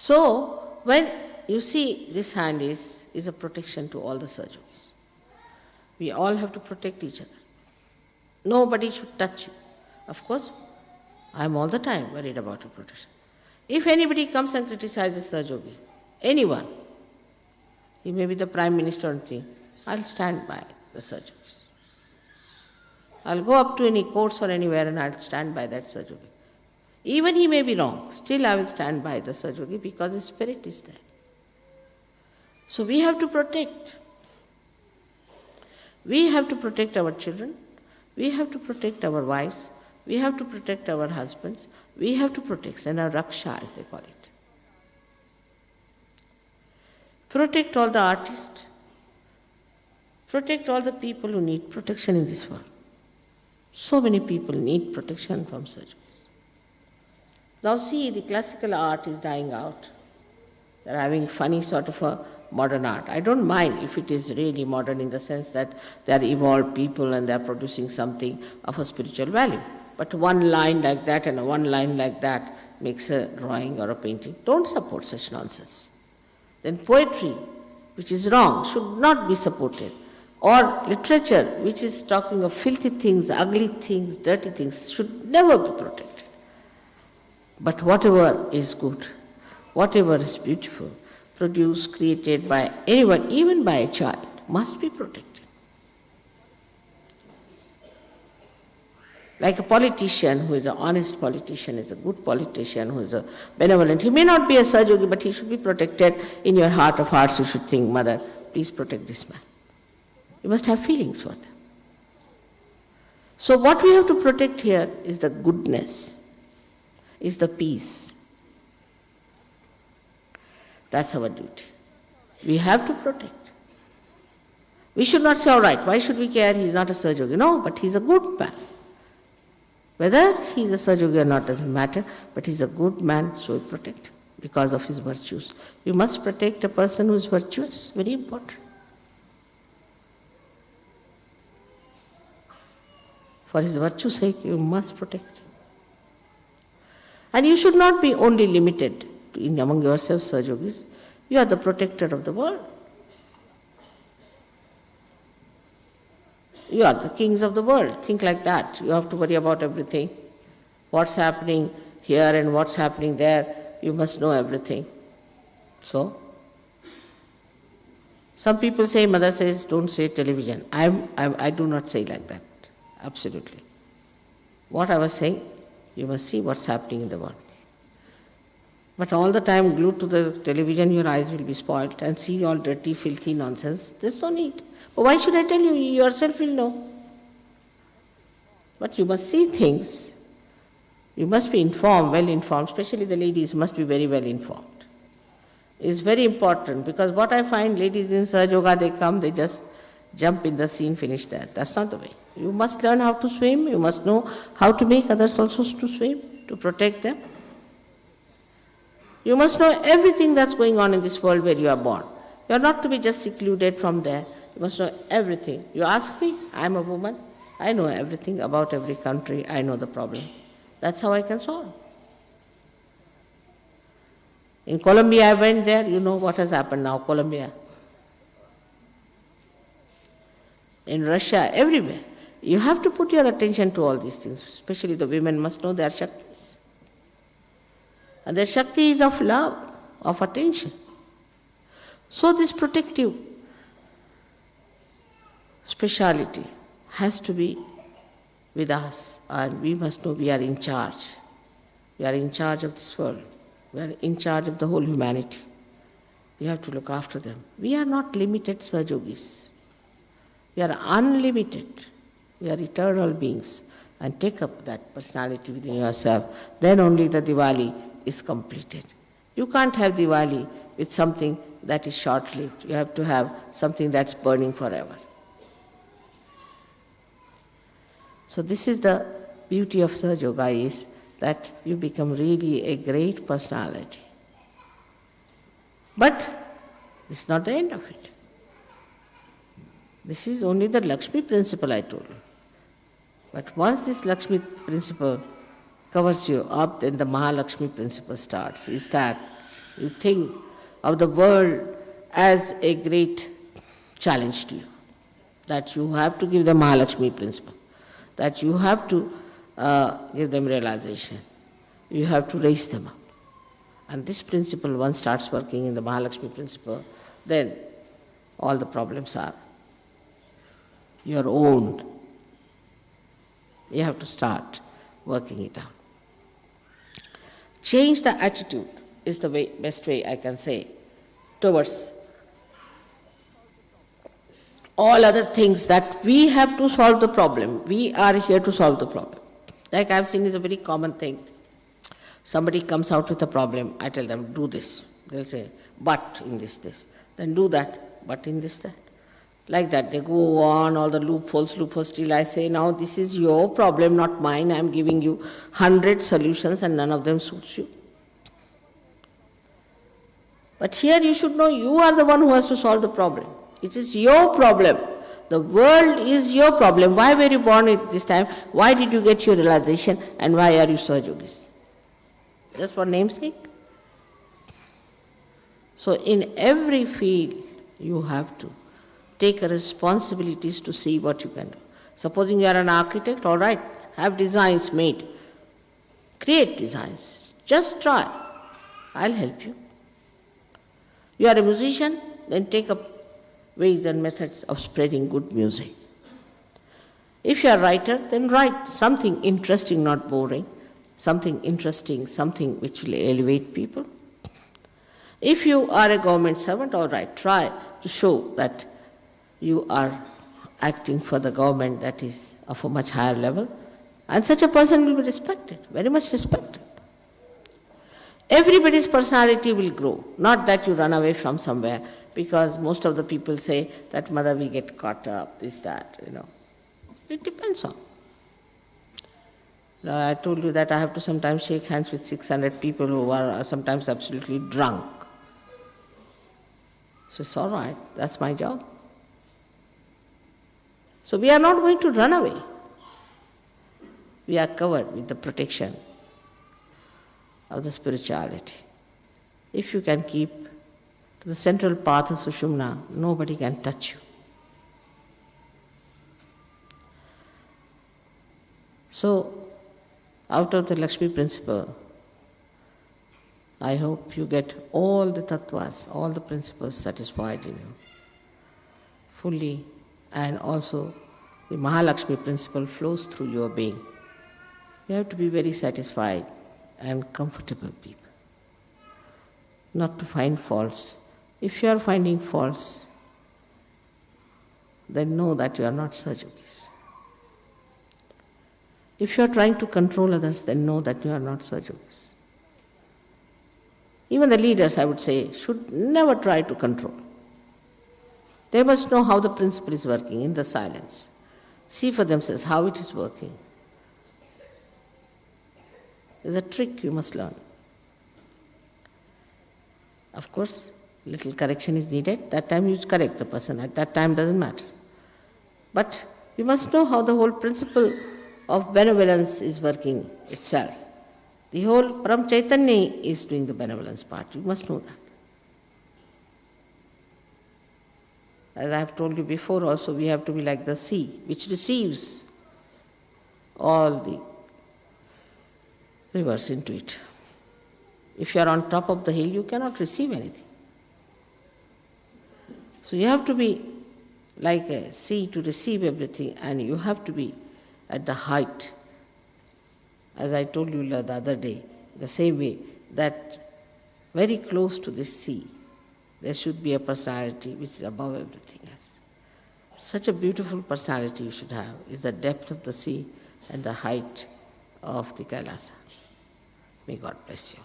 So, when you see this hand is a protection to all the Sahaja Yogis. We all have to protect each other. Nobody should touch you. Of course, I am all the time worried about your protection. If anybody comes and criticizes Sahaja Yogi, anyone, he may be the Prime Minister or anything, I'll stand by the Sahaja Yogis. I'll go up to any courts or anywhere and I'll stand by that Sahaja Yogi. Even he may be wrong, still I will stand by the Sahaja Yogi because his spirit is there. So we have to protect. We have to protect our children. We have to protect our wives. We have to protect our husbands. We have to protect, and our Raksha as they call it. Protect all the artists. Protect all the people who need protection in this world. So many people need protection from surgeries. Now see, the classical art is dying out. They're having funny sort of a modern art. I don't mind if it is really modern in the sense that they are evolved people and they are producing something of a spiritual value. But one line like that and one line like that makes a drawing or a painting. Don't support such nonsense. Then poetry, which is wrong, should not be supported. Or literature, which is talking of filthy things, ugly things, dirty things, should never be protected. But whatever is good, whatever is beautiful, produced, created by anyone, even by a child, must be protected. Like a politician who is an honest politician, is a good politician, who is a benevolent. He may not be a Sahaja Yogi, but he should be protected. In your heart of hearts, you should think, Mother, please protect this man. You must have feelings for them. So what we have to protect here is the goodness, is the peace. That's our duty. We have to protect. We should not say, all right, why should we care? He's not a Sahaja Yogi. No, but he's a good man. Whether he's a Sahaja Yogi or not doesn't matter, but he's a good man, so we protect him because of his virtues. You must protect a person who is virtuous, very important. For his virtue's sake, you must protect him. And you should not be only limited in among yourselves, Sahaja Yogis. You are the protector of the world. You are the kings of the world. Think like that. You have to worry about everything. What's happening here and what's happening there, you must know everything. So, some people say, Mother says, don't say television. I do not say like that. Absolutely. What I was saying, you must see what's happening in the world. But all the time glued to the television, your eyes will be spoiled and see all dirty, filthy nonsense. There's no need. But why should I tell you? You yourself will know. But you must see things. You must be informed, well informed, especially the ladies must be very well informed. It's very important because what I find, ladies in Sahaja Yoga, they come, they just jump in the scene, finish that. That's not the way. You must learn how to swim. You must know how to make others also to swim, to protect them. You must know everything that's going on in this world where you are born. You are not to be just secluded from there. You must know everything. You ask me, I am a woman. I know everything about every country. I know the problem. That's how I can solve. In Colombia, I went there. You know what has happened now, Colombia. In Russia, everywhere. You have to put your attention to all these things. Especially the women must know their Shaktis. And their Shakti is of love, of attention. So this protective speciality has to be with us, and we must know we are in charge. We are in charge of this world. We are in charge of the whole humanity. We have to look after them. We are not limited Sahaja Yogis. We are unlimited. We are eternal beings. And take up that personality within yourself. Then only the Diwali is completed. You can't have Diwali with something that is short-lived. You have to have something that's burning forever. So this is the beauty of Sahaja Yoga, is that you become really a great personality. But this is not the end of it. This is only the Lakshmi principle I told you. But once this Lakshmi principle covers you up, then the Mahalakshmi principle starts. Is that You think of the world as a great challenge to you, that you have to give the Mahalakshmi principle, that you have to give them realization, you have to raise them up. And this principle, one starts working in the Mahalakshmi principle, then all the problems are your own. You have to start working it out. Change the attitude is the best way I can say towards all other things, that we have to solve the problem. We are here to solve the problem. Like I've seen is a very common thing. Somebody comes out with a problem, I tell them, do this. They'll say, but in this. Then do that, but in this, that. Like that, they go on, all the loopholes, till I say, now this is your problem, not mine. I'm giving you 100 solutions and none of them suits you. But here you should know you are the one who has to solve the problem. It is your problem. The world is your problem. Why were you born at this time? Why did you get your realization? And why are you Sahajogis? Just for namesake? So in every field you have to take responsibilities to see what you can do. Supposing you are an architect, all right, have designs made. Create designs. Just try. I'll help you. You are a musician, then take up ways and methods of spreading good music. If you are a writer, then write something interesting, not boring, something interesting, something which will elevate people. If you are a government servant, all right, try to show that you are acting for the government that is of a much higher level, and such a person will be respected, very much respected. Everybody's personality will grow, not that you run away from somewhere, because most of the people say that, mother, we get caught up, this, that, It depends on. I told you that I have to sometimes shake hands with 600 people who are sometimes absolutely drunk. So it's all right, that's my job. So we are not going to run away. We are covered with the protection of the spirituality. If you can keep to the central path of Sushumna, nobody can touch you. So, out of the Lakshmi principle, I hope you get all the tattvas, all the principles satisfied in you, fully, and also the Mahalakshmi principle flows through your being. You have to be very satisfied and comfortable people, not to find faults. If you are finding faults, then know that you are not Sahajogis. If you are trying to control others, then know that you are not Sahajogis. Even the leaders, I would say, should never try to control. They must know how the principle is working in the silence. See for themselves how it is working. There's a trick you must learn. Of course, little correction is needed. That time you correct the person. At that time doesn't matter. But you must know how the whole principle of benevolence is working itself. The whole Param Chaitanya is doing the benevolence part. You must know that. As I have told you before also, we have to be like the sea, which receives all the rivers into it. If you are on top of the hill, you cannot receive anything. So you have to be like a sea to receive everything, and you have to be at the height. As I told you the other day, the same way, that very close to this sea, there should be a personality which is above everything else. Such a beautiful personality you should have is the depth of the sea and the height of the Kailasa. May God bless you.